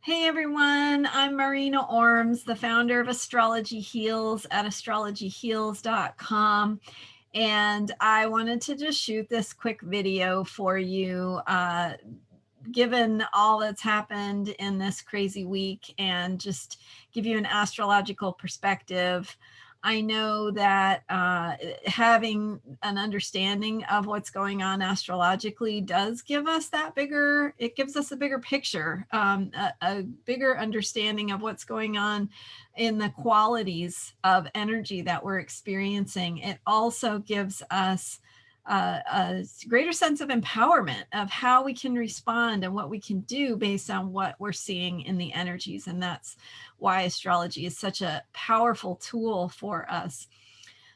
Hey everyone, I'm Marina Orms, the founder of Astrology Heals at astrologyheals.com. And I wanted to just shoot this quick video for you, given all that's happened in this crazy week, and just give you an astrological perspective. I know that having an understanding of what's going on astrologically does give us that bigger, it gives us a bigger picture, a bigger understanding of what's going on in the qualities of energy that we're experiencing. It also gives us a greater sense of empowerment of how we can respond and what we can do based on what we're seeing in the energies. And that's why astrology is such a powerful tool for us.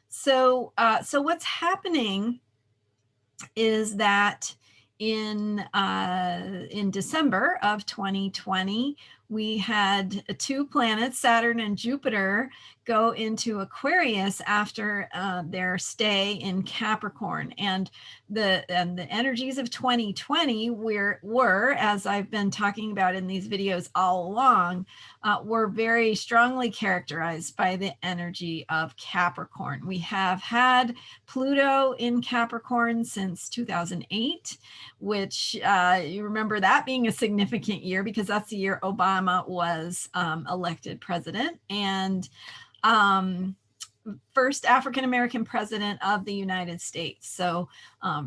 So what's happening is that in December of 2020, we had two planets, Saturn and Jupiter, go into Aquarius after their stay in Capricorn. And the energies of 2020 were, as I've been talking about in these videos all along, were very strongly characterized by the energy of Capricorn. We have had Pluto in Capricorn since 2008, which you remember that being a significant year because that's the year Obama was elected president, and first African-American president of the United States. So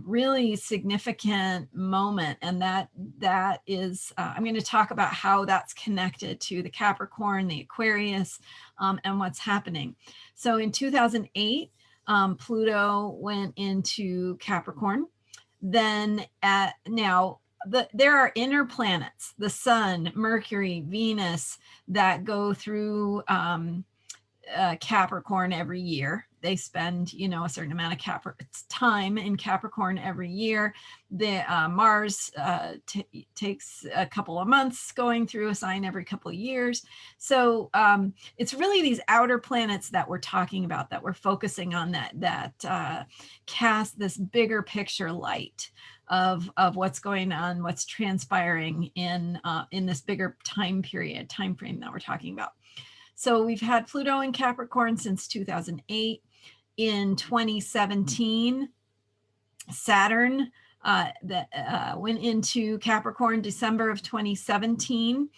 really significant moment. And that is, I'm going to talk about how that's connected to the Capricorn, the Aquarius, and what's happening. So in 2008, Pluto went into Capricorn. Then there are inner planets, the Sun, Mercury, Venus, that go through Capricorn every year. They spend, a certain amount of time in Capricorn every year. The Mars takes a couple of months going through a sign every couple of years. So it's really these outer planets that we're talking about, that we're focusing on, that cast this bigger picture light of what's going on, what's transpiring in this bigger time frame that we're talking about. So we've had Pluto in Capricorn since 2008. In 2017, Saturn went into Capricorn December of 2017.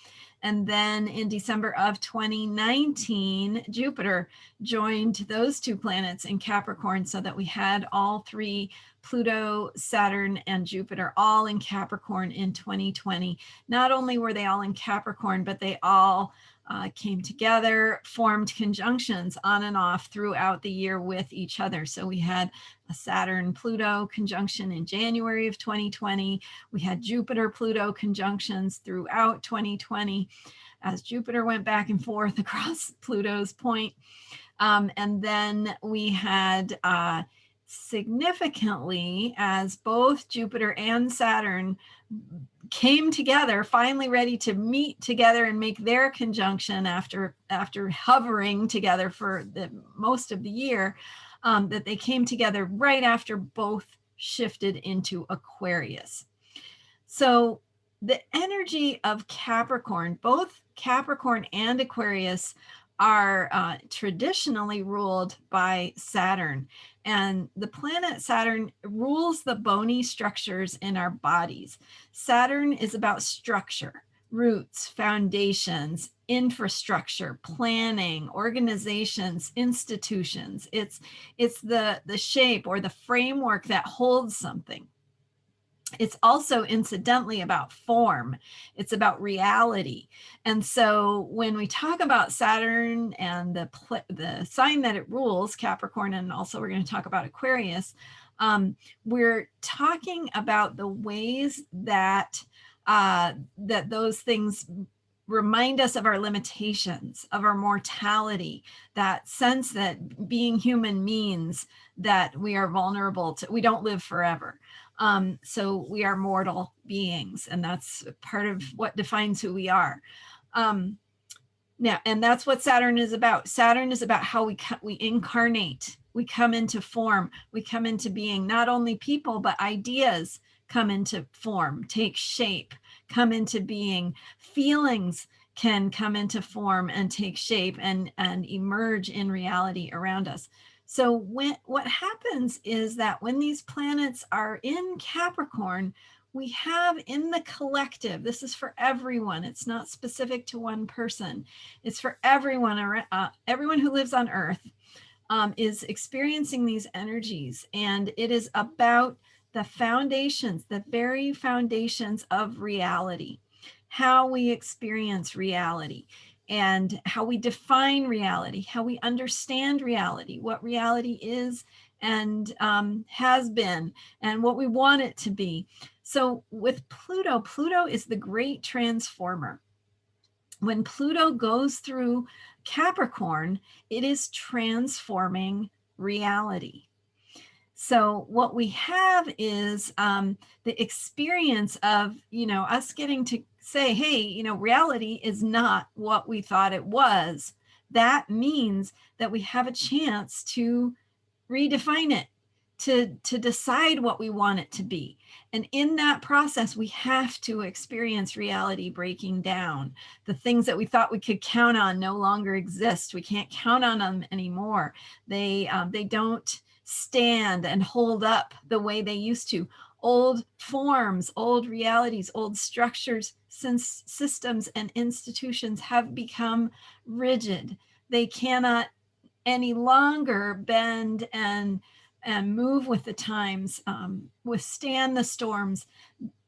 And then in December of 2019, Jupiter joined those two planets in Capricorn, so that we had all three, Pluto, Saturn, and Jupiter, all in Capricorn in 2020. Not only were they all in Capricorn, but they all came together, formed conjunctions on and off throughout the year with each other. So we had a Saturn-Pluto conjunction in January of 2020. We had Jupiter-Pluto conjunctions throughout 2020 as Jupiter went back and forth across Pluto's point. And then we had significantly, as both Jupiter and Saturn came together, finally ready to meet together and make their conjunction after hovering together for most of the year, that they came together right after both shifted into Aquarius. So the energy of Capricorn, both Capricorn and Aquarius, are traditionally ruled by Saturn. And the planet Saturn rules the bony structures in our bodies. Saturn is about structure, roots, foundations, infrastructure, planning, organizations, institutions. It's the shape or the framework that holds something. It's also incidentally about form. It's about reality. And so when we talk about Saturn and the sign that it rules, Capricorn, and also we're going to talk about Aquarius, we're talking about the ways that those things remind us of our limitations, of our mortality, that sense that being human means that we are vulnerable to, we don't live forever. So we are mortal beings, and that's part of what defines who we are. Now, and that's what Saturn is about. Saturn is about how we incarnate, we come into form, we come into being. Not only people, but ideas come into form, take shape, come into being. Feelings can come into form and take shape and emerge in reality around us. So what happens is that when these planets are in Capricorn, we have in the collective, this is for everyone, it's not specific to one person, it's for everyone, everyone who lives on Earth is experiencing these energies. And it is about the foundations, the very foundations of reality, how we experience reality, and how we define reality, how we understand reality, what reality is and has been, and what we want it to be. So with Pluto, Pluto is the great transformer. When Pluto goes through Capricorn, it is transforming reality. So what we have is the experience of, us getting to say, hey, reality is not what we thought it was. That means that we have a chance to redefine it, to decide what we want it to be. And in that process, we have to experience reality breaking down. The things that we thought we could count on no longer exist. We can't count on them anymore. They don't stand and hold up the way they used to. Old forms, old realities, old structures, since systems and institutions have become rigid. They cannot any longer bend and move with the times, withstand the storms.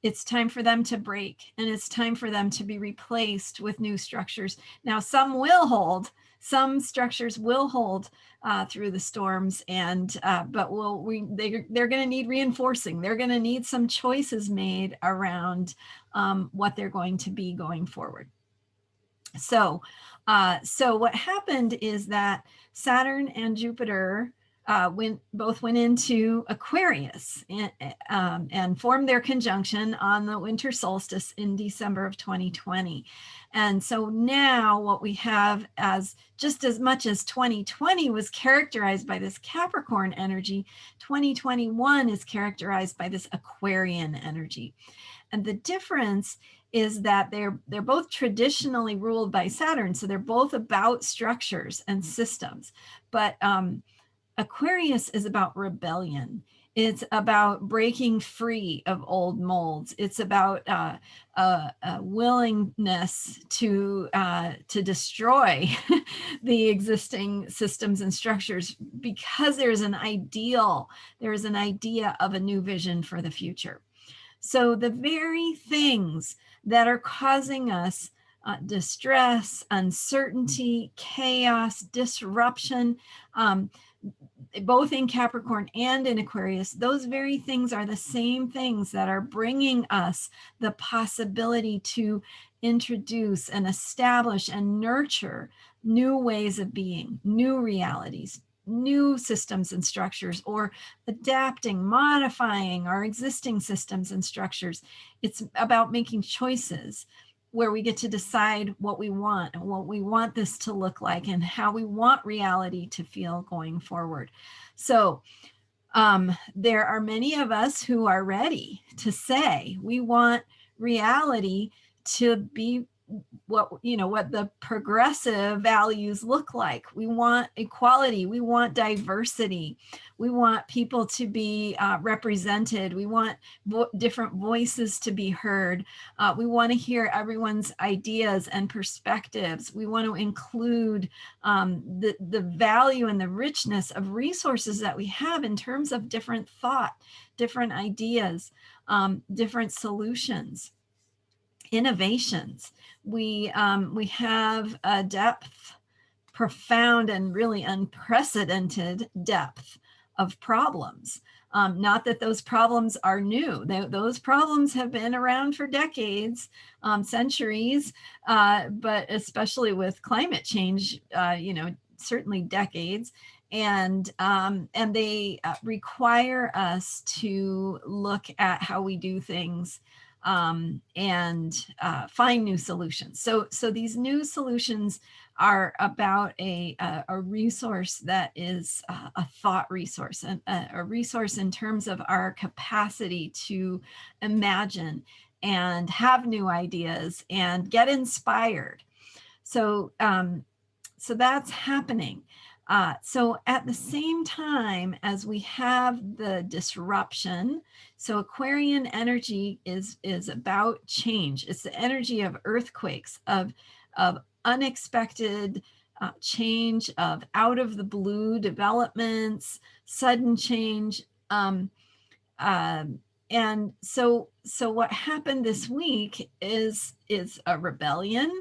It's time for them to break, and it's time for them to be replaced with new structures. Now, some will hold, some structures will hold through the storms, and but they're going to need reinforcing. They're going to need some choices made around what they're going to be going forward. So what happened is that Saturn and Jupiter both went into Aquarius and formed their conjunction on the winter solstice in December of 2020. And so now what we have, as just as much as 2020 was characterized by this Capricorn energy, 2021 is characterized by this Aquarian energy. And the difference is that they're both traditionally ruled by Saturn, so they're both about structures and systems. But Aquarius is about rebellion. It's about breaking free of old molds. It's about a willingness to destroy the existing systems and structures, because there's an ideal, there's an idea of a new vision for the future. So the very things that are causing us distress, uncertainty, chaos, disruption, both in Capricorn and in Aquarius, those very things are the same things that are bringing us the possibility to introduce and establish and nurture new ways of being, new realities, new systems and structures, or adapting, modifying our existing systems and structures. It's about making choices where we get to decide what we want and what we want this to look like and how we want reality to feel going forward. So there are many of us who are ready to say we want reality to be what the progressive values look like. We want equality, we want diversity, we want people to be represented, we want different voices to be heard, we want to hear everyone's ideas and perspectives, we want to include the value and the richness of resources that we have in terms of different thought, different ideas, different solutions, innovations. We have a depth, profound and really unprecedented depth of problems. Not that those problems are new. Those problems have been around for decades, centuries, but especially with climate change, certainly decades. And they require us to look at how we do things and find new solutions. So these new solutions are about a resource that is a thought resource, and a resource in terms of our capacity to imagine and have new ideas and get inspired. So, so that's happening. So at the same time as we have the disruption, so Aquarian energy is about change. It's the energy of earthquakes, of unexpected change, of out of the blue developments, sudden change. And so what happened this week is a rebellion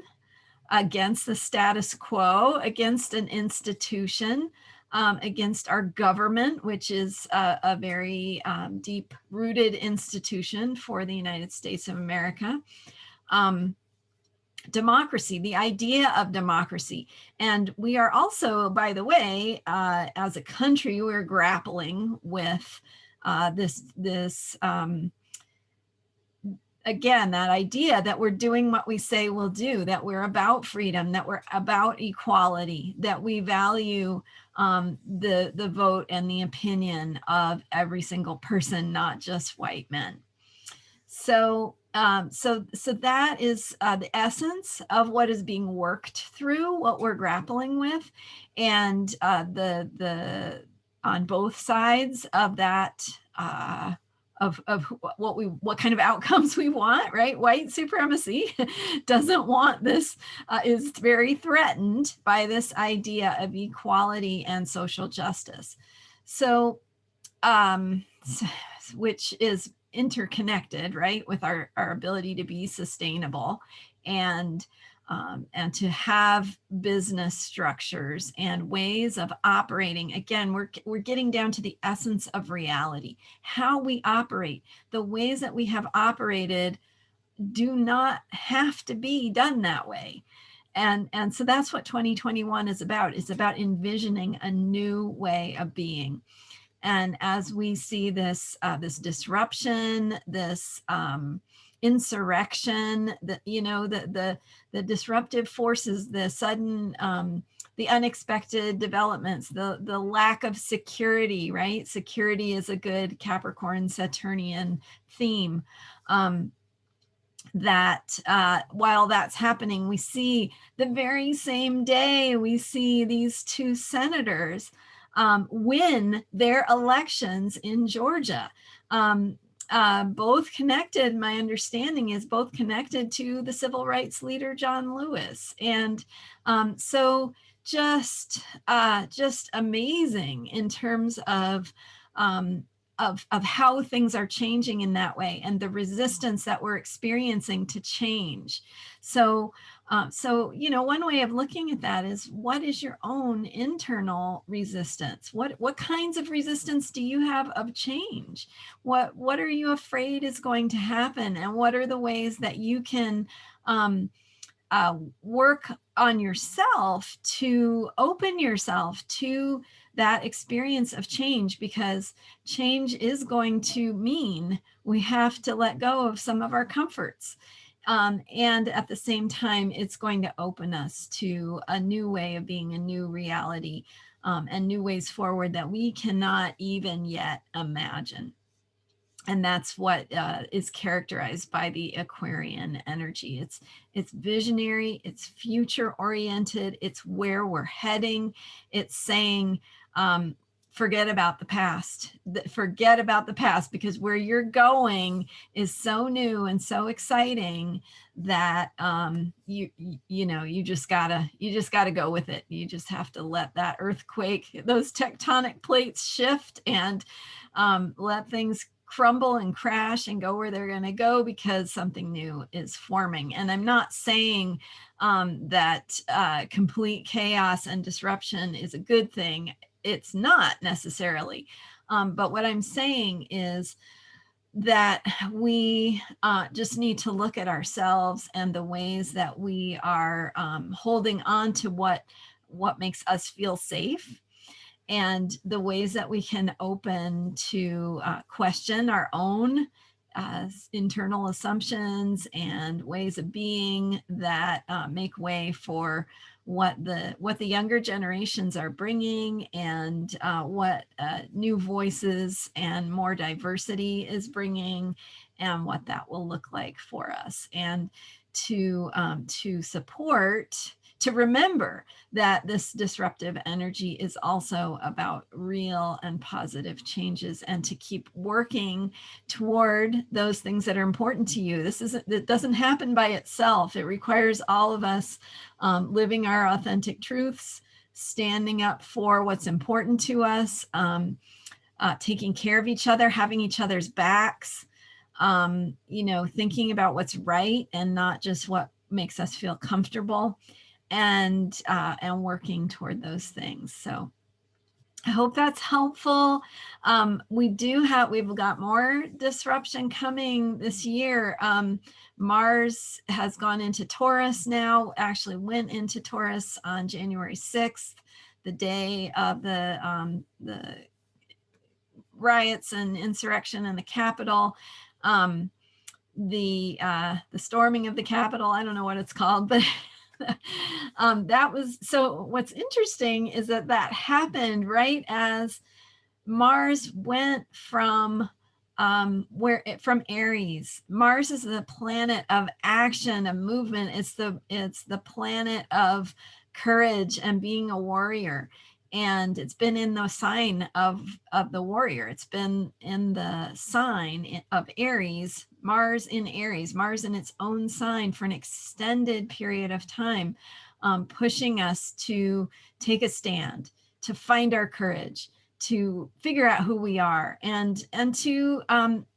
against the status quo, against an institution, against our government, which is a very deep-rooted institution for the United States of America. Democracy, the idea of democracy. And we are also, by the way, as a country, we're grappling with this again, that idea that we're doing what we say we'll do, that we're about freedom, that we're about equality, that we value the vote and the opinion of every single person, not just white men. So, so that is the essence of what is being worked through, what we're grappling with, and the on both sides of that. Of what kind of outcomes we want, right? White supremacy doesn't want this, is very threatened by this idea of equality and social justice. So, which is interconnected, right, with our ability to be sustainable and to have business structures and ways of operating. Again, we're getting down to the essence of reality, how we operate. The ways that we have operated do not have to be done that way. And so that's what 2021 is about. It's about envisioning a new way of being. And as we see this this disruption, this insurrection, the disruptive forces, the sudden, the unexpected developments, the lack of security, right? Security is a good Capricorn Saturnian theme. That while that's happening, we see the very same day, we see these two senators win their elections in Georgia. Both connected, my understanding is both connected to the civil rights leader, John Lewis. And so just amazing in terms of how things are changing in that way and the resistance that we're experiencing to change. So, one way of looking at that is, what is your own internal resistance? What kinds of resistance do you have of change? What are you afraid is going to happen? And what are the ways that you can work on yourself to open yourself to that experience of change? Because change is going to mean we have to let go of some of our comforts. And at the same time, it's going to open us to a new way of being, a new reality, and new ways forward that we cannot even yet imagine. And that's what is characterized by the Aquarian energy. It's visionary, it's future oriented, it's where we're heading. It's saying, forget about the past. Forget about the past, because where you're going is so new and so exciting that you just gotta go with it. You just have to let that earthquake, those tectonic plates shift, and let things crumble and crash and go where they're going to go, because something new is forming. And I'm not saying that complete chaos and disruption is a good thing. It's not necessarily. But what I'm saying is that we just need to look at ourselves and the ways that we are holding on to what makes us feel safe, and the ways that we can open to question our own internal assumptions and ways of being that make way for what the younger generations are bringing, and what new voices and more diversity is bringing, and what that will look like for us, and to support, to remember that this disruptive energy is also about real and positive changes, and to keep working toward those things that are important to you. It doesn't happen by itself. It requires all of us living our authentic truths, standing up for what's important to us, taking care of each other, having each other's backs, thinking about what's right and not just what makes us feel comfortable, and working toward those things. So I hope that's helpful. We've got more disruption coming this year. Mars has gone into Taurus now, actually went into Taurus on January 6th, the day of the riots and insurrection in the Capitol. The storming of the Capitol, I don't know what it's called, but that was, so what's interesting is that happened right as Mars went from Aries. Mars is the planet of action, of movement. It's the planet of courage and being a warrior. And it's been in the sign of the warrior. It's been in the sign of Aries, Mars in Aries, Mars in its own sign for an extended period of time, pushing us to take a stand, to find our courage, to figure out who we are, and to,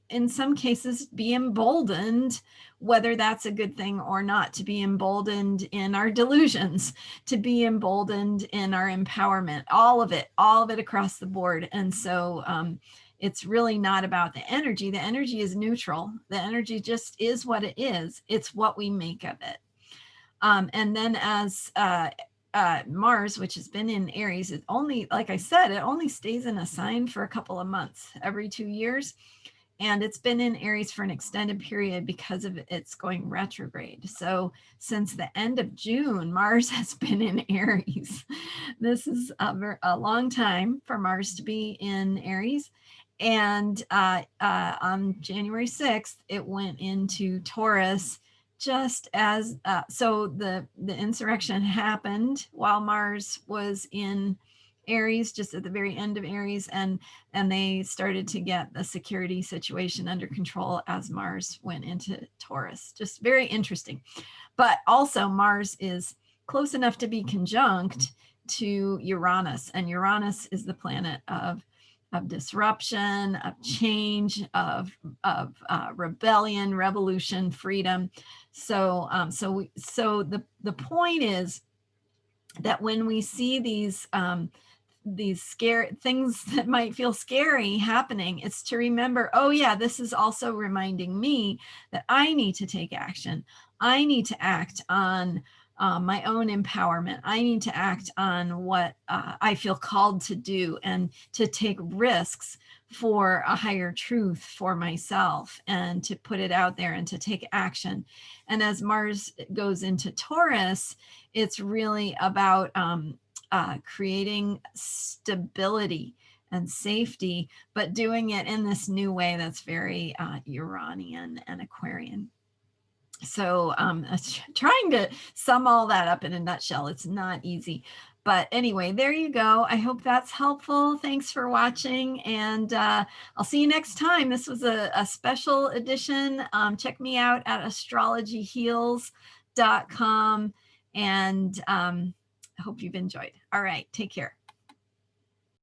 in some cases, be emboldened, whether that's a good thing or not, to be emboldened in our delusions, to be emboldened in our empowerment, all of it across the board. And so it's really not about the energy. The energy is neutral. The energy just is what it is. It's what we make of it. And then as Mars, which has been in Aries, it only, like I said, it only stays in a sign for a couple of months, every 2 years. And it's been in Aries for an extended period because of it's going retrograde. So since the end of June, Mars has been in Aries. This is a long time for Mars to be in Aries. And on January 6th, it went into Taurus, just as, so the insurrection happened while Mars was in Aries, just at the very end of Aries, and they started to get the security situation under control as Mars went into Taurus. Just very interesting. But also Mars is close enough to be conjunct to Uranus, and Uranus is the planet of disruption, of change, of rebellion, revolution, freedom. So the point is that when we see these scary things that might feel scary happening, it's to remember, oh yeah, this is also reminding me that I need to take action. I need to act on my own empowerment. I need to act on what I feel called to do, and to take risks for a higher truth for myself, and to put it out there and to take action. And as Mars goes into Taurus, it's really about creating stability and safety, but doing it in this new way that's very Uranian and Aquarian. So trying to sum all that up in a nutshell, it's not easy. But anyway, there you go. I hope that's helpful. Thanks for watching, and I'll see you next time. This was a special edition. Check me out at astrologyheals.com, and I hope you've enjoyed. All right, take care.